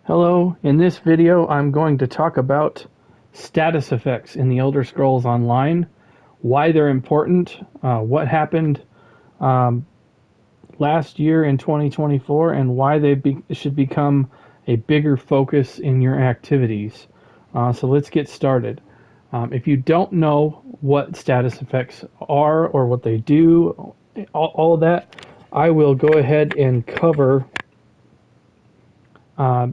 Hello, in this video I'm going to talk about status effects in the Elder Scrolls Online, why they're important, what happened um, last year in 2024, and why should become a bigger focus in your activities. So let's get started. If you don't know what status effects are or what they do, all of that, I will go ahead and cover uh,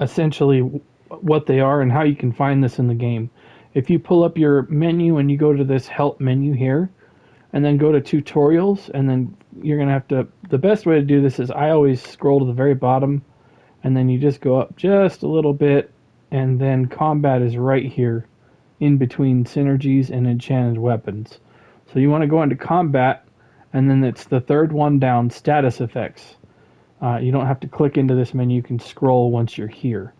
essentially what they are and how you can find this in the game. If you pull up your menu and you go to this help menu here, and then go to tutorials, and then you're going to have to, the best way to do this is I always scroll to the very bottom, and then you just go up just a little bit, and then combat is right here in between synergies and enchanted weapons. So you want to go into combat, and then it's the third one down, status effects. You don't have to click into this menu, you can scroll once you're here.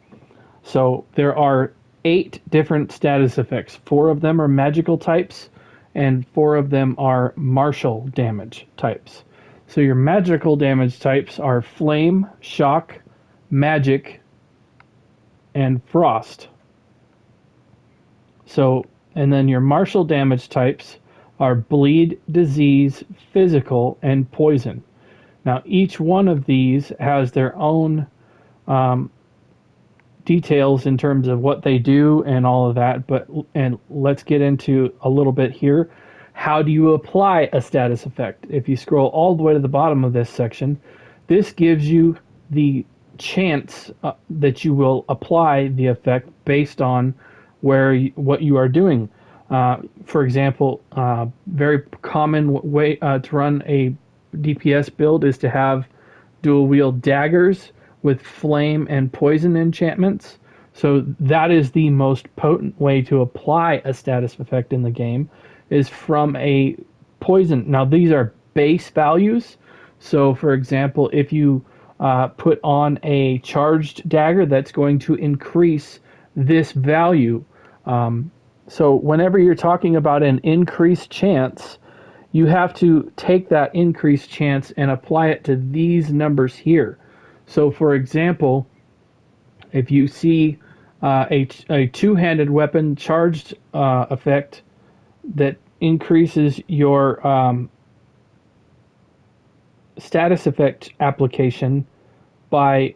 So there are 8 different status effects. 4 of them are magical types, and 4 of them are martial damage types. So your magical damage types are flame, shock, magic, and frost. So, and then your martial damage types are bleed, disease, physical, and poison. Now, each one of these has their own details in terms of what they do and all of that, and let's get into a little bit here. How do you apply a status effect? If you scroll all the way to the bottom of this section, this gives you the chance that you will apply the effect based on what you are doing. For example, very common way to run a DPS build is to have dual wield daggers with flame and poison enchantments. So that is the most potent way to apply a status effect in the game, is from a poison. Now these are base values. So for example, if you put on a charged dagger, that's going to increase this value. So whenever you're talking about an increased chance, you have to take that increased chance and apply it to these numbers here. So, for example, if you see a two-handed weapon charged effect that increases your status effect application by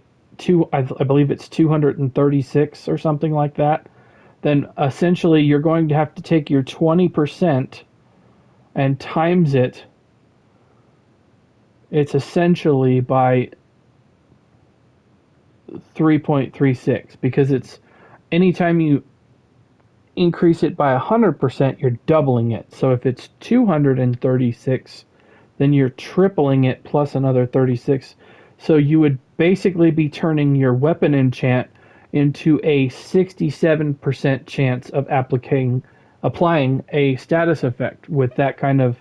I believe it's 236 or something like that, then essentially you're going to have to take your 20% and times it. It's essentially by 3.36, because it's anytime you increase it by 100%, you're doubling it. So if it's 236, then you're tripling it plus another 36. So you would basically be turning your weapon enchant into a 67% chance of applying a status effect with that kind of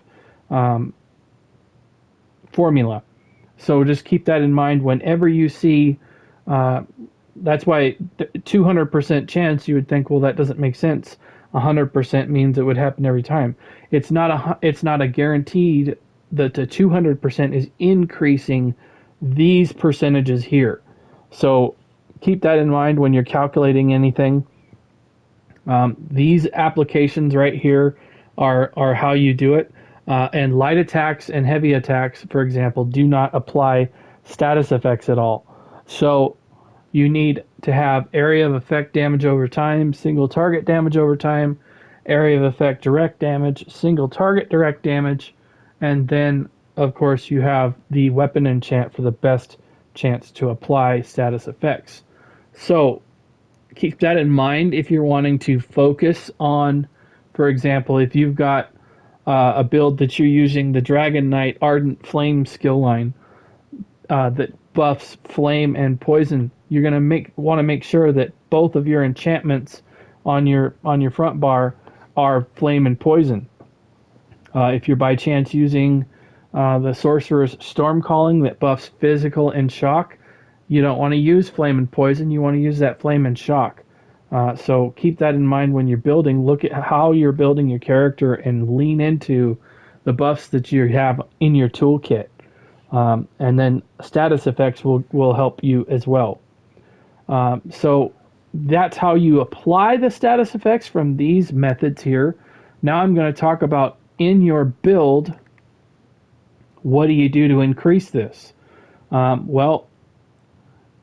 formula. So just keep that in mind whenever you see. Uh, that's why 200% chance, you would think, well, that doesn't make sense. 100% means it would happen every time. It's not a guaranteed that the 200% is increasing these percentages here. So keep that in mind when you're calculating anything. These applications right here are how you do it. And light attacks and heavy attacks, for example, do not apply status effects at all. So you need to have area of effect damage over time, single target damage over time, area of effect direct damage, single target direct damage, and then, of course, you have the weapon enchant for the best chance to apply status effects. So keep that in mind if you're wanting to focus on, for example, if you've got a build that you're using the Dragonknight Ardent Flame skill line that buffs flame and poison, you're going to want to make sure that both of your enchantments on your front bar are flame and poison. If you're by chance using the Sorcerer's Storm Calling that buffs physical and shock, you don't want to use flame and poison. You want to use that flame and shock. So keep that in mind when you're building. Look at how you're building your character and lean into the buffs that you have in your toolkit. And then status effects will help you as well. So that's how you apply the status effects from these methods here. Now I'm going to talk about in your build, what do you do to increase this? Well,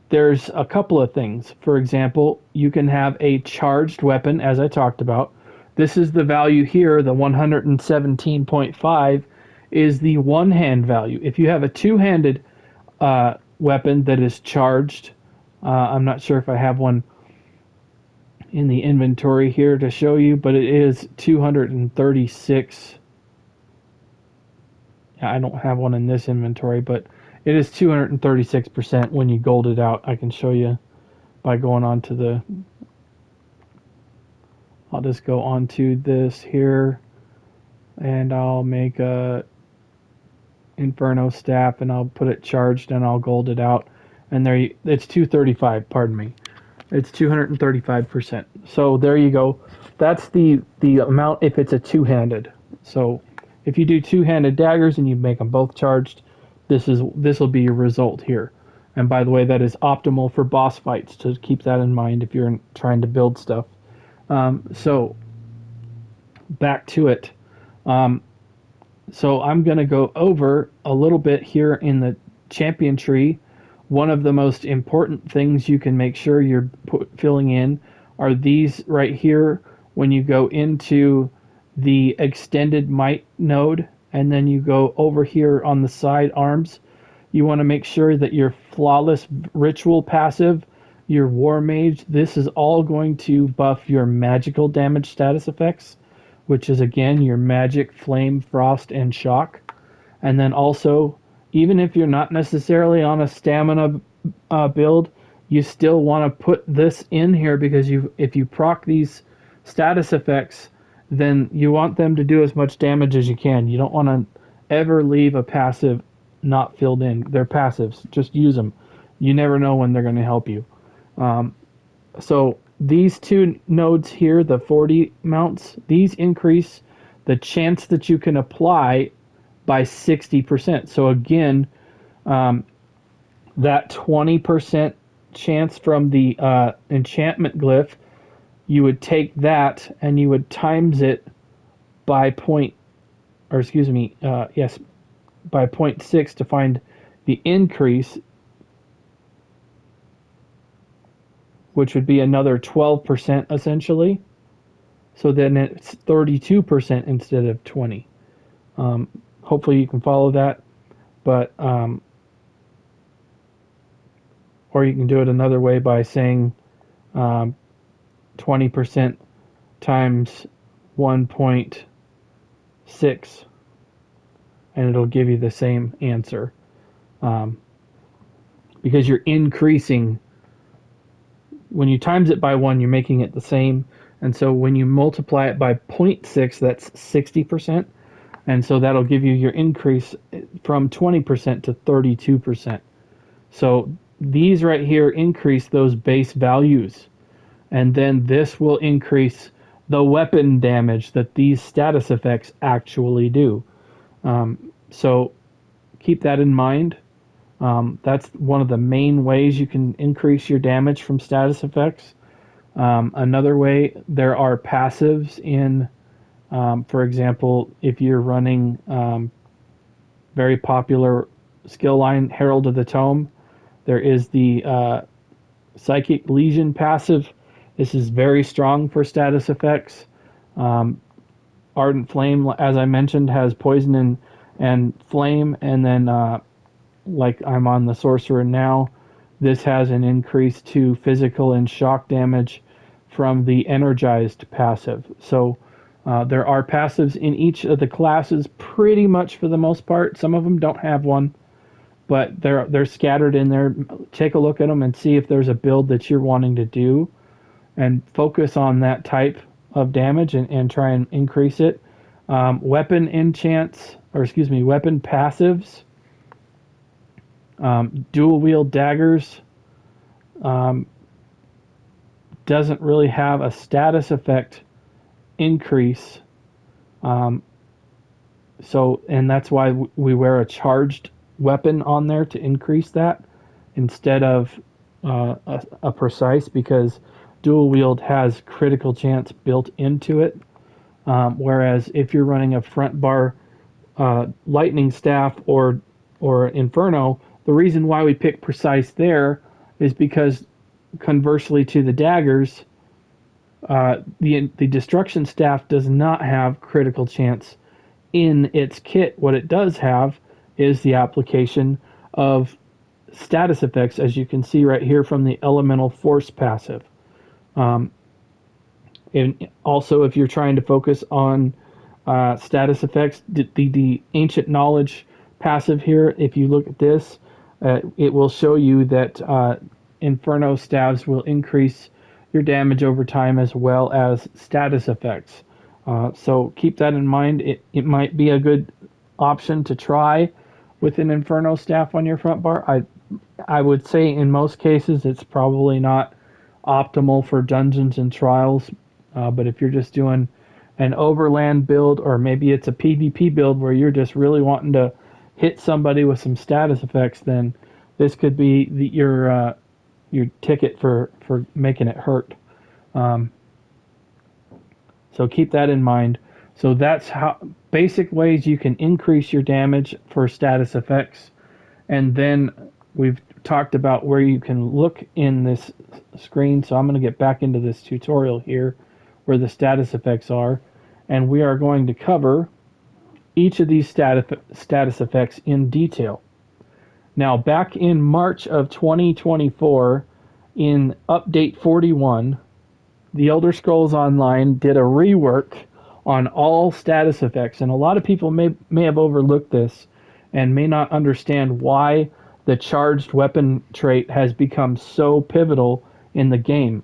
there's a couple of things. For example, you can have a charged weapon, as I talked about. This is the value here, the 117.5 is the one-hand value. If you have a two-handed weapon that is charged, I'm not sure if I have one in the inventory here to show you, but it is 236. I don't have one in this inventory, but it is 236% when you gold it out. I can show you by going on to the, I'll just go onto this here and I'll make a Inferno staff and I'll put it charged and I'll gold it out. And there you, it's 235, pardon me. It's 235%. So there you go. That's the amount if it's a two-handed. So if you do two-handed daggers and you make them both charged, this will be your result here. And by the way, that is optimal for boss fights, to keep that in mind if you're trying to build stuff. So back to it. So I'm going to go over a little bit here in the champion tree. One of the most important things you can make sure you're filling in are these right here. When you go into the extended might node and then you go over here on the side arms, you want to make sure that your flawless ritual passive, your war mage, this is all going to buff your magical damage status effects, which is again your magic, flame, frost, and shock. And then also, even if you're not necessarily on a stamina build, you still want to put this in here because if you proc these status effects, then you want them to do as much damage as you can. You don't want to ever leave a passive not filled in. They're passives. Just use them. You never know when they're going to help you. So these two nodes here, the 40 mounts, these increase the chance that you can apply by 60%. So again, that 20% chance from the enchantment glyph, you would take that and you would times it by by 0.6 to find the increase, which would be another 12% essentially. So then it's 32% instead of 20. Hopefully you can follow that, but or you can do it another way by saying 20% times 1.6, and it'll give you the same answer, because you're increasing. When you times it by 1, you're making it the same, and so when you multiply it by 0.6, that's 60%, and so that'll give you your increase from 20% to 32%. So these right here increase those base values, and then this will increase the weapon damage that these status effects actually do. So keep that in mind. That's one of the main ways you can increase your damage from status effects. Another way, there are passives in, for example, if you're running very popular skill line Herald of the Tome, there is the Psychic Legion passive. This is very strong for status effects. Ardent Flame, as I mentioned, has poison and flame, and then like I'm on the Sorcerer now, this has an increase to physical and shock damage from the energized passive. So there are passives in each of the classes pretty much for the most part. Some of them don't have one, but they're scattered in there. Take a look at them and see if there's a build that you're wanting to do, and focus on that type of damage and try and increase it. Weapon enchants, or excuse me, weapon passives. Dual wield daggers doesn't really have a status effect increase. So, and that's why we wear a charged weapon on there to increase that, instead of a precise, because dual wield has critical chance built into it. Whereas if you're running a front bar lightning staff or inferno, the reason why we pick precise there is because conversely to the daggers, the destruction staff does not have critical chance in its kit. What it does have is the application of status effects, as you can see right here from the elemental force passive. Um, and also, if you're trying to focus on status effects, the ancient knowledge passive here, if you look at this, it will show you that inferno staves will increase your damage over time as well as status effects. So keep that in mind. It might be a good option to try with an inferno staff on your front bar. I would say in most cases it's probably not optimal for dungeons and trials, but if you're just doing an overland build, or maybe it's a PvP build where you're just really wanting to hit somebody with some status effects, then this could be your ticket for making it hurt. Um, so keep that in mind. So that's how basic ways you can increase your damage for status effects. And then we've talked about where you can look in this screen. So I'm going to get back into this tutorial here where the status effects are. And we are going to cover each of these status effects in detail. Now, back in March of 2024, in Update 41, the Elder Scrolls Online did a rework on all status effects, and a lot of people may have overlooked this and may not understand why the charged weapon trait has become so pivotal in the game.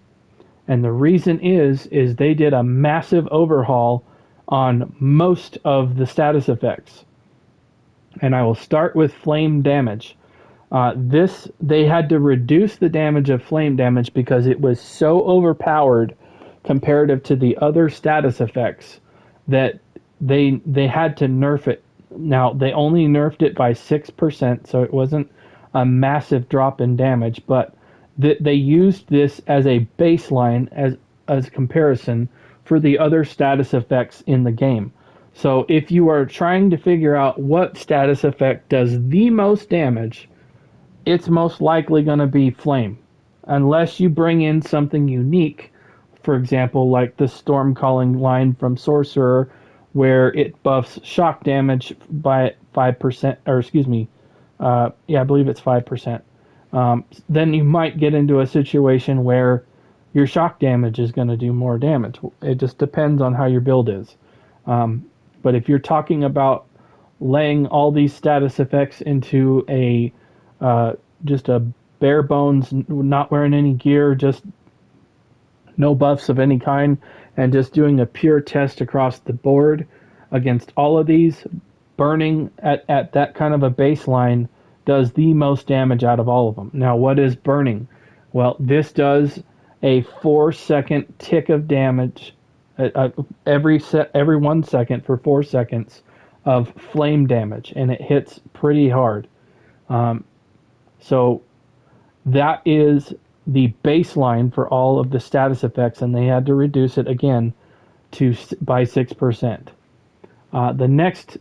And the reason is they did a massive overhaul on most of the status effects. And I will start with flame damage. This they had to reduce the damage of flame damage because it was so overpowered comparative to the other status effects that they had to nerf it. Now they only nerfed it by 6%, so it wasn't a massive drop in damage, but they used this as a baseline as comparison for the other status effects in the game. So if you are trying to figure out what status effect does the most damage, it's most likely going to be flame, unless you bring in something unique. For example, like the storm calling line from Sorcerer, where it buffs shock damage by 5%, or excuse me, yeah, I believe it's 5%. Then you might get into a situation where your shock damage is going to do more damage. It just depends on how your build is. But if you're talking about laying all these status effects into a just a bare bones, not wearing any gear, just no buffs of any kind, and just doing a pure test across the board against all of these, burning at that kind of a baseline does the most damage out of all of them. Now, what is burning? Well, this does a 4-second tick of damage every 1 second for 4 seconds of flame damage, and it hits pretty hard. So that is the baseline for all of the status effects, and they had to reduce it again by 6%. The next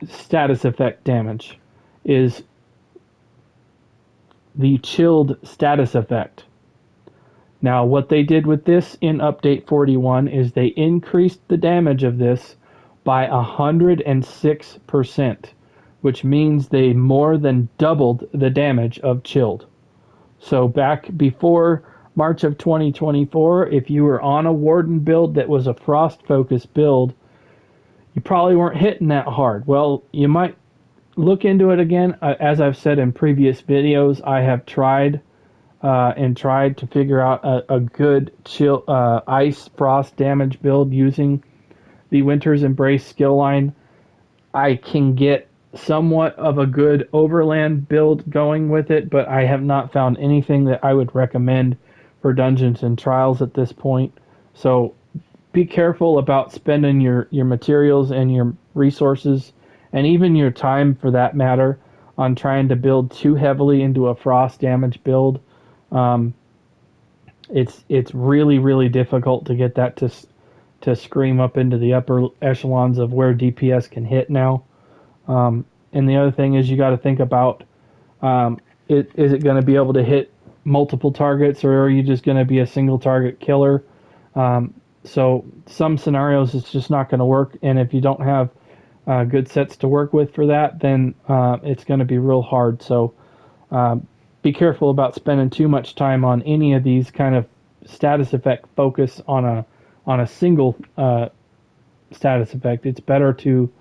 status effect damage is the chilled status effect. Now, what they did with this in Update 41 is they increased the damage of this by 106%, which means they more than doubled the damage of chilled. So back before March of 2024, if you were on a Warden build that was a frost-focused build, you probably weren't hitting that hard. Well, you might look into it again. As I've said in previous videos, I have tried to figure out a good chill ice frost damage build using the Winter's Embrace skill line. I can get somewhat of a good overland build going with it, but I have not found anything that I would recommend for Dungeons and Trials at this point. So be careful about spending your materials and your resources, and even your time for that matter, on trying to build too heavily into a frost damage build. It's really really difficult to get that to scream up into the upper echelons of where DPS can hit now. And the other thing is you got to think about is it going to be able to hit multiple targets, or are you just going to be a single target killer? So some scenarios it's just not going to work, and if you don't have good sets to work with for that, then it's going to be real hard. So be careful about spending too much time on any of these kind of status effect focus on a single status effect. It's better to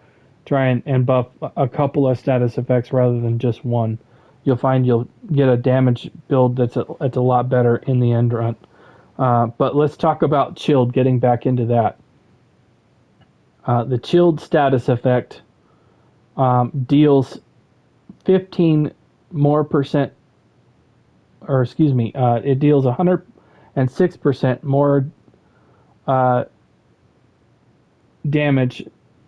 try and buff a couple of status effects rather than just one. You'll find you'll get a damage build that's a lot better in the end run. But let's talk about chilled, getting back into that. The chilled status effect deals 15 more percent, or excuse me, it deals 106% more damage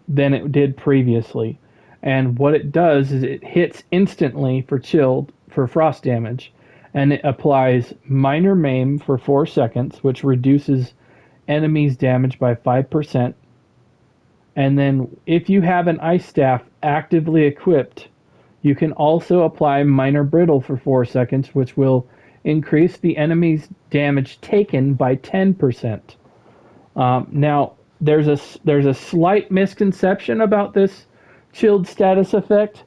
than it did previously. And what it does is it hits instantly for chilled for frost damage, and it applies minor maim for 4 seconds, which reduces enemies' damage by 5%. And then if you have an ice staff actively equipped, you can also apply minor brittle for 4 seconds, which will increase the enemy's damage taken by 10%. Now, there's a slight misconception about this chilled status effect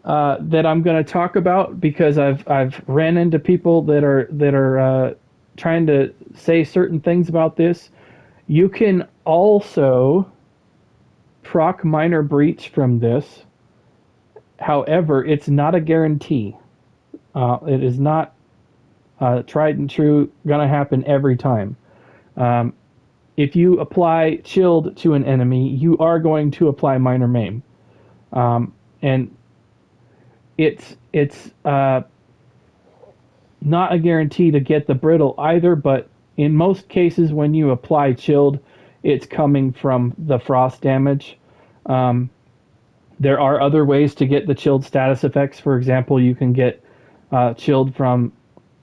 that I'm going to talk about, because I've ran into people that are trying to say certain things about this. You can also proc minor breach from this. However, it's not a guarantee. It is not tried and true going to happen every time. If you apply chilled to an enemy, you are going to apply minor maim, and it's not a guarantee to get the brittle either. But in most cases, when you apply chilled, it's coming from the frost damage. There are other ways to get the chilled status effects. For example, you can get chilled from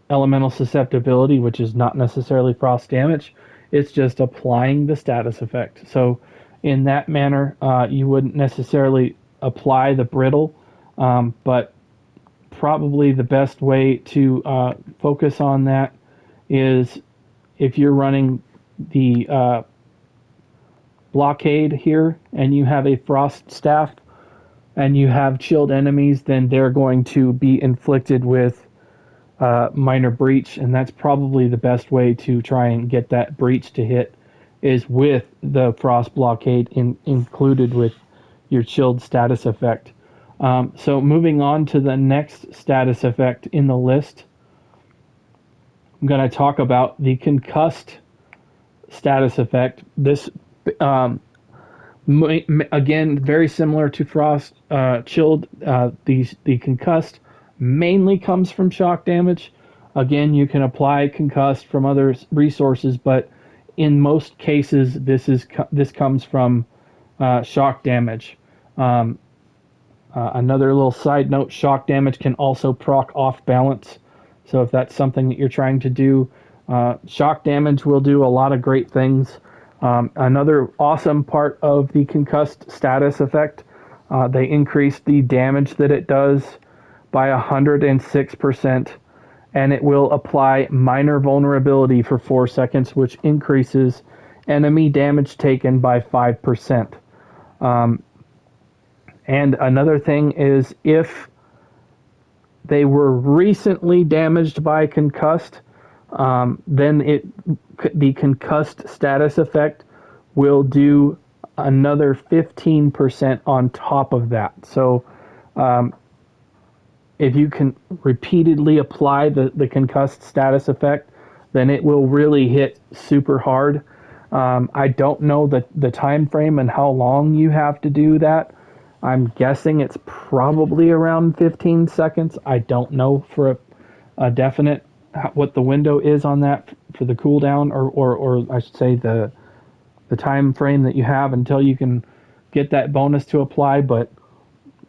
elemental susceptibility, which is not necessarily frost damage. It's just applying the status effect. So in that manner, you wouldn't necessarily apply the brittle, but probably the best way to focus on that is if you're running the blockade here and you have a frost staff and you have chilled enemies, then they're going to be inflicted with minor breach, and that's probably the best way to try and get that breach to hit, is with the frost blockade included with your chilled status effect. So moving on to the next status effect in the list, I'm going to talk about the concussed status effect. This again, very similar to frost chilled. The concussed mainly comes from shock damage. Again, you can apply concussed from other resources, but in most cases, this comes from shock damage. Another little side note: shock damage can also proc off balance. So if that's something that you're trying to do, shock damage will do a lot of great things. Another awesome part of the concussed status effect, they increase the damage that it does by 106%, and it will apply minor vulnerability for 4 seconds, which increases enemy damage taken by 5%. And another thing is, if they were recently damaged by concussed, then the concussed status effect will do another 15% on top of that. So if you can repeatedly apply the concussed status effect, then it will really hit super hard. I don't know the time frame and how long you have to do that. I'm guessing it's probably around 15 seconds. I don't know for a definite what the window is on that for the cooldown, or I should say the time frame that you have until you can get that bonus to apply. But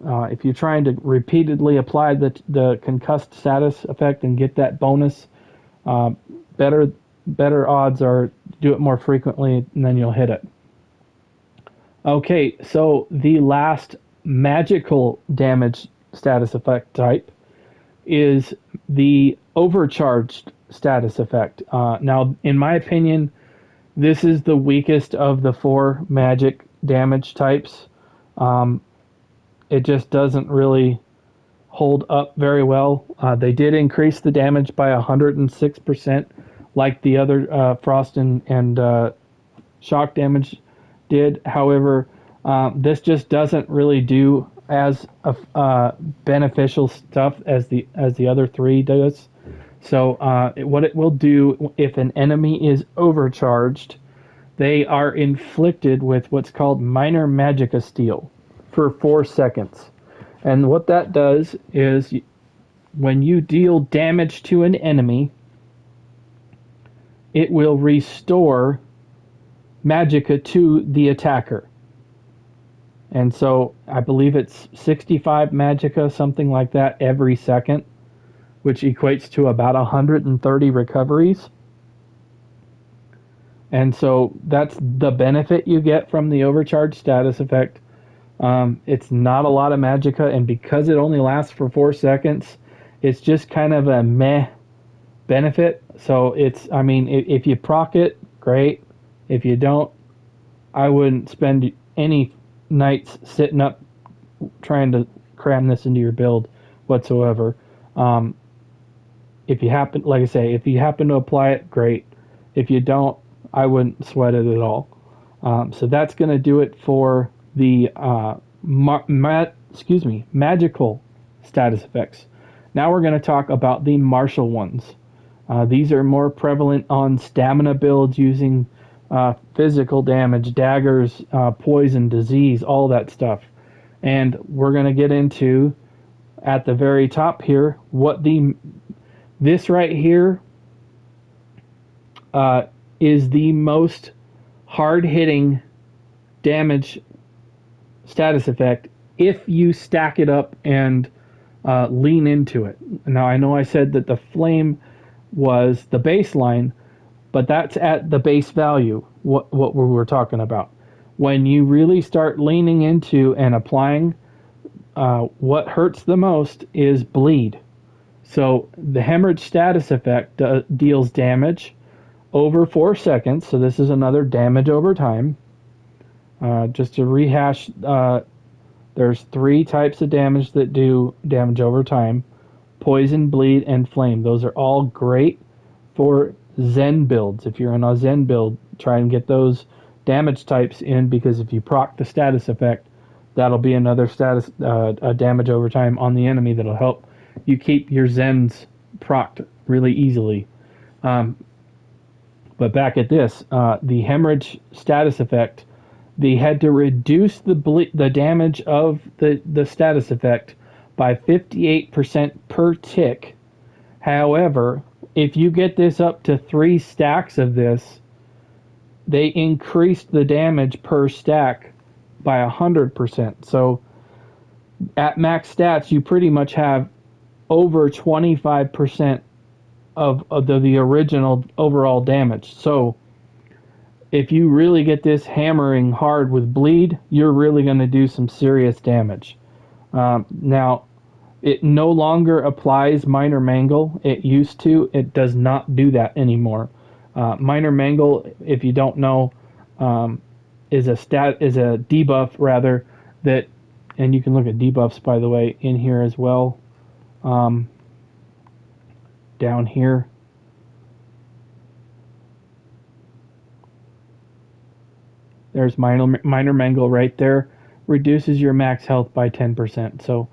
if you're trying to repeatedly apply the concussed status effect and get that bonus, Better better odds are do it more frequently and then you'll hit it. Okay, so the last magical damage status effect type is the overcharged status effect. Now, in my opinion, this is the weakest of the four magic damage types. Um, it just doesn't really hold up very well. They did increase the damage by 106%, like the other frost and shock damage did. However, this just doesn't really do as beneficial stuff as the other three does. So what it will do if an enemy is overcharged, they are inflicted with what's called minor magickasteal for 4 seconds. And what that does is when you deal damage to an enemy, it will restore magicka to the attacker. And so I believe it's 65 magicka, something like that, every second, which equates to about 130 recoveries. And so that's the benefit you get from the overcharge status effect. It's not a lot of magicka, and because it only lasts for 4 seconds, it's just kind of a meh benefit. So it's, I mean, if you proc it, great. If you don't, I wouldn't spend any nights sitting up trying to cram this into your build whatsoever. If you happen, like I say, if you happen to apply it, great. If you don't, I wouldn't sweat it at all. So that's going to do it for the magical status effects. Now we're going to talk about the martial ones. These are more prevalent on stamina builds using physical damage, daggers, poison, disease, all that stuff. And we're going to get into, at the very top here, what this right here is the most hard-hitting damage status effect if you stack it up and lean into it. Now, I know I said that the flame was the baseline, but that's at the base value, what we were talking about. When you really start leaning into and applying, what hurts the most is bleed. So the hemorrhage status effect deals damage over 4 seconds, so this is another damage over time. Just to rehash, there's 3 types of damage that do damage over time: poison, bleed, and flame. Those are all great for Zen builds. If you're in a Zen build, try and get those damage types in, because if you proc the status effect, that'll be another status damage over time on the enemy that'll help you keep your Zens procced really easily. But back at this, the hemorrhage status effect, they had to reduce the damage of the status effect by 58% per tick. However, if you get this up to 3 stacks of this, they increased the damage per stack by 100%. So at max stats, you pretty much have over 25% of the original overall damage. So if you really get this hammering hard with bleed, you're really going to do some serious damage. Now, it no longer applies minor mangle. It used to. It does not do that anymore. Minor mangle, if you don't know, is a debuff rather that, and you can look at debuffs by the way in here as well. Down here. There's minor mangle right there. Reduces your max health by 10%. So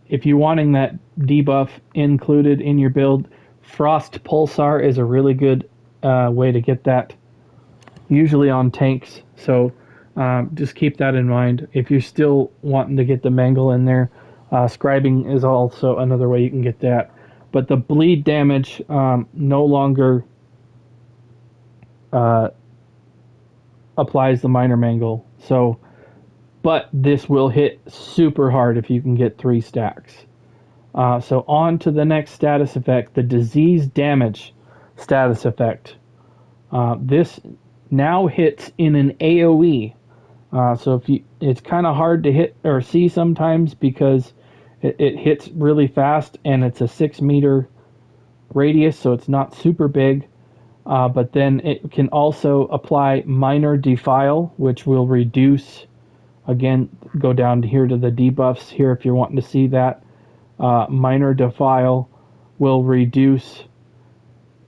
if you're wanting that debuff included in your build, Frost Pulsar is a really good way to get that, usually on tanks. So just keep that in mind. If you're still wanting to get the mangle in there, scribing is also another way you can get that. But the bleed damage no longer applies the minor mangle. So, but this will hit super hard if you can get 3 stacks. So on to the next status effect, the disease damage status effect. This now hits in an AoE. So if you, it's kind of hard to hit or see sometimes because it hits really fast and it's a 6 meter radius, so it's not super big. But then it can also apply minor defile, which will reduce. Again, go down here to the debuffs here if you're wanting to see that. Minor defile will reduce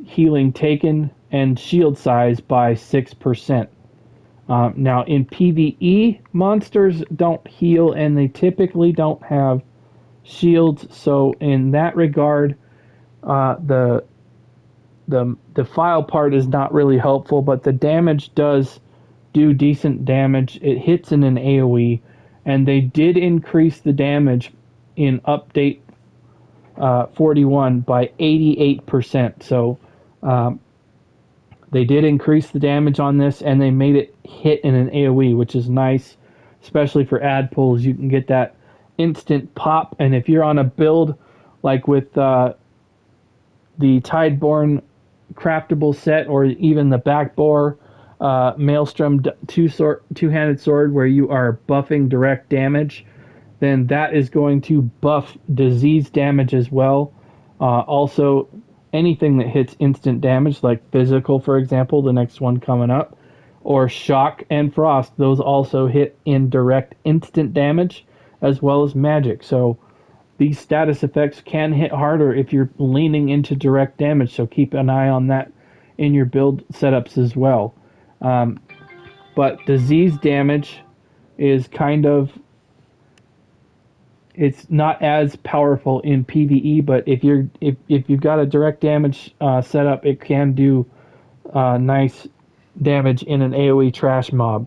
healing taken and shield size by 6%. Now, in PvE, monsters don't heal and they typically don't have shields, so in that regard, the defile part is not really helpful, but the damage does do decent damage. It hits in an AoE, and they did increase the damage in update 41 by 88%. So they did increase the damage on this, and they made it hit in an AoE, which is nice, especially for ad pulls. You can get that instant pop, and if you're on a build like with the Tideborn craftable set, or even the Backbore Maelstrom two-handed sword, where you are buffing direct damage, then that is going to buff disease damage as well. Also, anything that hits instant damage, like physical, for example, the next one coming up, or shock and frost, those also hit in direct instant damage as well as magic. So these status effects can hit harder if you're leaning into direct damage, so keep an eye on that in your build setups as well. But disease damage is kind of, it's not as powerful in PvE, but if you've got a direct damage setup, it can do nice damage in an AoE trash mob.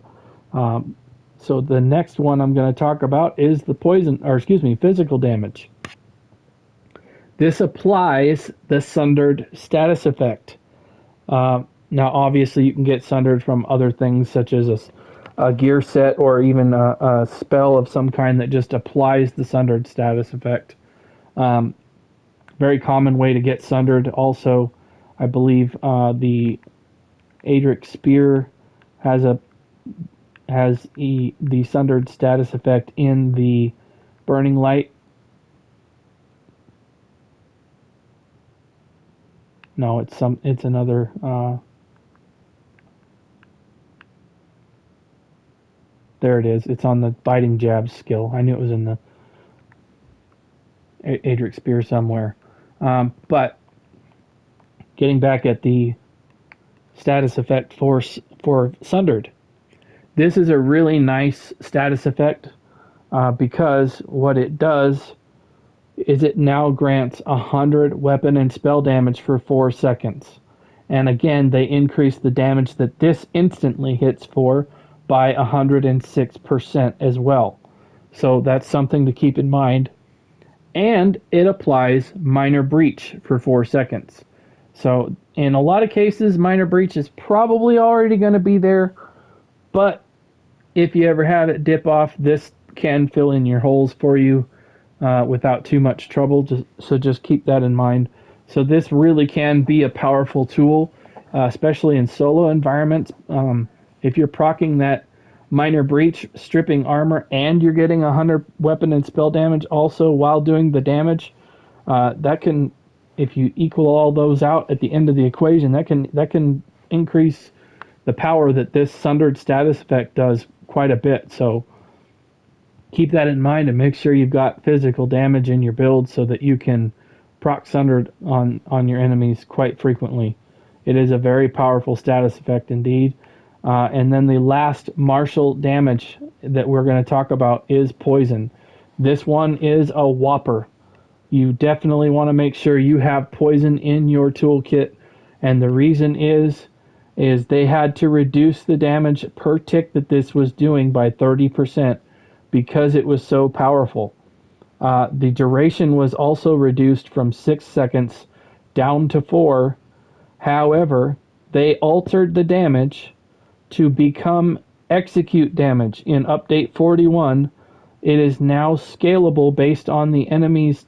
So the next one I'm going to talk about is the physical damage. This applies the Sundered status effect. Now, obviously, you can get Sundered from other things such as a gear set or even a spell of some kind that just applies the Sundered status effect. Very common way to get Sundered. Also, I believe the Adric Spear has the Sundered status effect in the Burning Light. No, it's another. There it is. It's on the Biting Jab skill. I knew it was in the Adric Spear somewhere. But getting back at the status effect for Sundered, this is a really nice status effect because what it does is it now grants 100 weapon and spell damage for 4 seconds. And again, they increase the damage that this instantly hits for by 106% as well. So that's something to keep in mind. And it applies Minor Breach for 4 seconds. So in a lot of cases, Minor Breach is probably already going to be there. But if you ever have it dip off, this can fill in your holes for you without too much trouble. Just keep that in mind. So this really can be a powerful tool, especially in solo environments. If you're proccing that Minor Breach, stripping armor, and you're getting 100 weapon and spell damage also while doing the damage, that can, if you equal all those out at the end of the equation, that can increase the power that this Sundered status effect does quite a bit. So keep that in mind and make sure you've got physical damage in your build so that you can proc Sundered on your enemies quite frequently. It is a very powerful status effect indeed. And then the last martial damage that we're going to talk about is poison. This one is a whopper. You definitely want to make sure you have poison in your toolkit. And the reason is they had to reduce the damage per tick that this was doing by 30% because it was so powerful. The duration was also reduced from 6 seconds down to 4. However, they altered the damage to become execute damage in update 41. It is now scalable based on the enemy's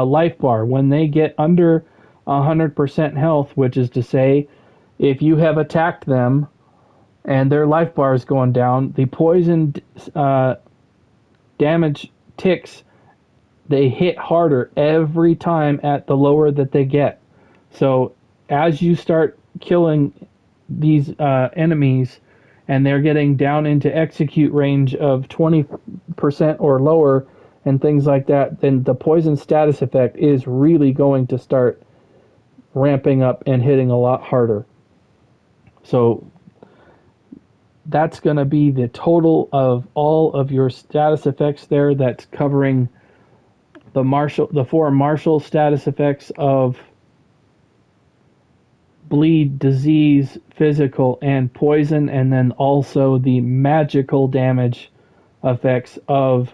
life bar. When they get under 100% health, which is to say, if you have attacked them and their life bar is going down, the poison damage ticks. They hit harder every time at the lower that they get. So as you start killing these enemies and they're getting down into execute range of 20% or lower and things like that, then the poison status effect is really going to start ramping up and hitting a lot harder. So that's going to be the total of all of your status effects there. That's covering the four martial status effects of bleed, disease, physical, and poison, and then also the magical damage effects of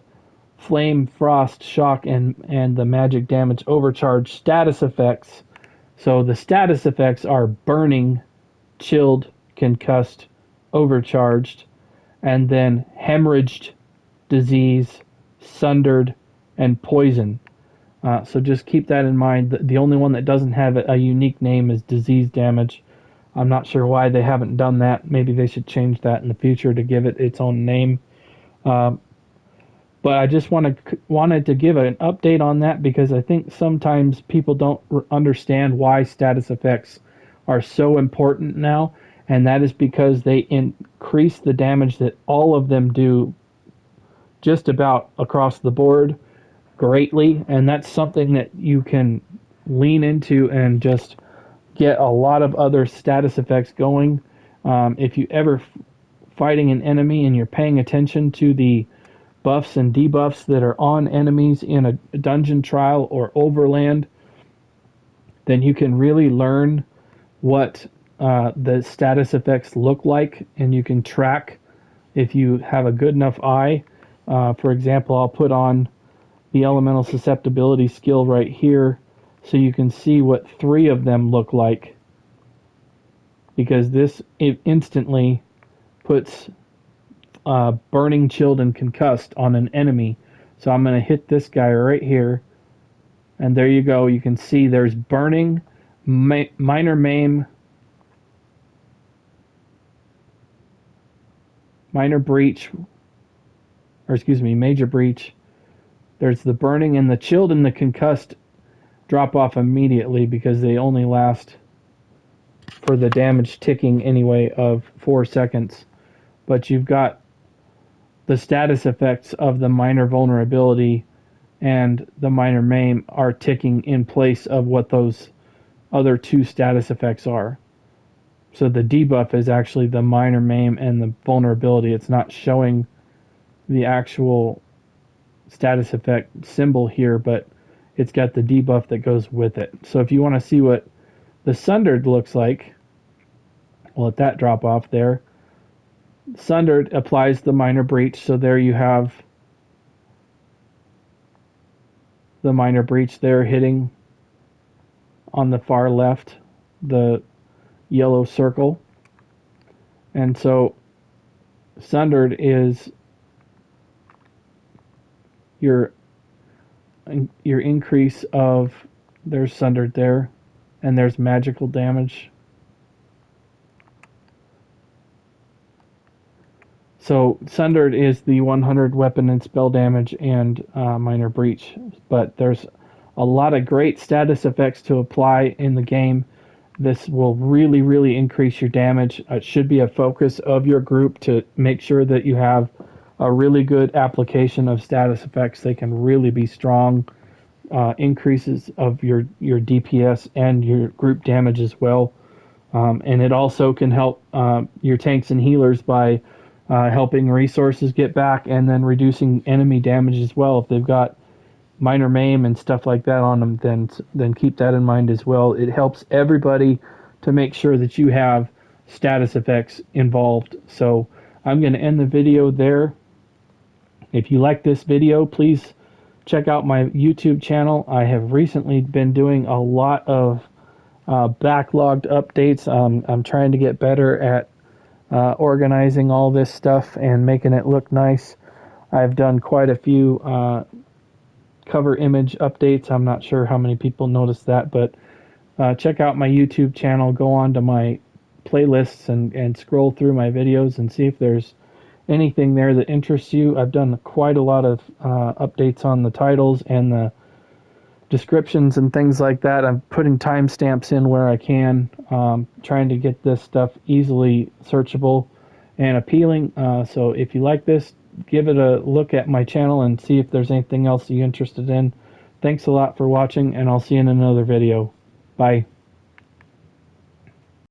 flame, frost, shock, and the magic damage overcharge status effects. So the status effects are burning, chilled, concussed, overcharged, and then hemorrhaged, disease, sundered, and poison. So just keep that in mind. The only one that doesn't have a unique name is disease damage. I'm not sure why they haven't done that. Maybe they should change that in the future to give it its own name. But I just wanted to give an update on that because I think sometimes people don't understand why status effects are so important now, and that is because they increase the damage that all of them do just about across the board greatly, and that's something that you can lean into and just get a lot of other status effects going. If you ever fighting an enemy and you're paying attention to the buffs and debuffs that are on enemies in a dungeon trial or overland, then you can really learn what the status effects look like, and you can track if you have a good enough eye. For example, I'll put on the elemental susceptibility skill right here so you can see what 3 of them look like, because this instantly puts burning, chilled, and concussed on an enemy. So I'm going to hit this guy right here, and there you go. You can see there's burning, minor maim, minor breach, or excuse me, major breach. There's the burning, and the chilled and the concussed drop off immediately because they only last for the damage ticking anyway of 4 seconds. But you've got the status effects of the minor vulnerability and the minor maim are ticking in place of what those other 2 status effects are. So the debuff is actually the minor maim and the vulnerability. It's not showing the actual status effect symbol here, but it's got the debuff that goes with it. So if you want to see what the Sundered looks like, we'll let that drop off there. Sundered applies the minor breach, so there you have the minor breach there hitting on the far left, the yellow circle. And so Sundered is your increase of, there's Sundered there, and there's magical damage. So Sundered is the 100 weapon and spell damage and minor breach, but there's a lot of great status effects to apply in the game. This will really, really increase your damage. It should be a focus of your group to make sure that you have a really good application of status effects. They can really be strong increases of your DPS and your group damage as well. And it also can help your tanks and healers by helping resources get back and then reducing enemy damage as well. If they've got minor maim and stuff like that on them, then keep that in mind as well. It helps everybody to make sure that you have status effects involved. So I'm going to end the video there. If you like this video, please check out my YouTube channel. I have recently been doing a lot of backlogged updates. I'm trying to get better at organizing all this stuff and making it look nice. I've done quite a few cover image updates. I'm not sure how many people noticed that, but check out my YouTube channel. Go on to my playlists and scroll through my videos and see if there's anything there that interests you. I've done quite a lot of updates on the titles and the descriptions and things like that. I'm putting timestamps in where I can, trying to get this stuff easily searchable and appealing. So if you like this, give it a look at my channel and see if there's anything else you're interested in. Thanks a lot for watching, and I'll see you in another video. Bye.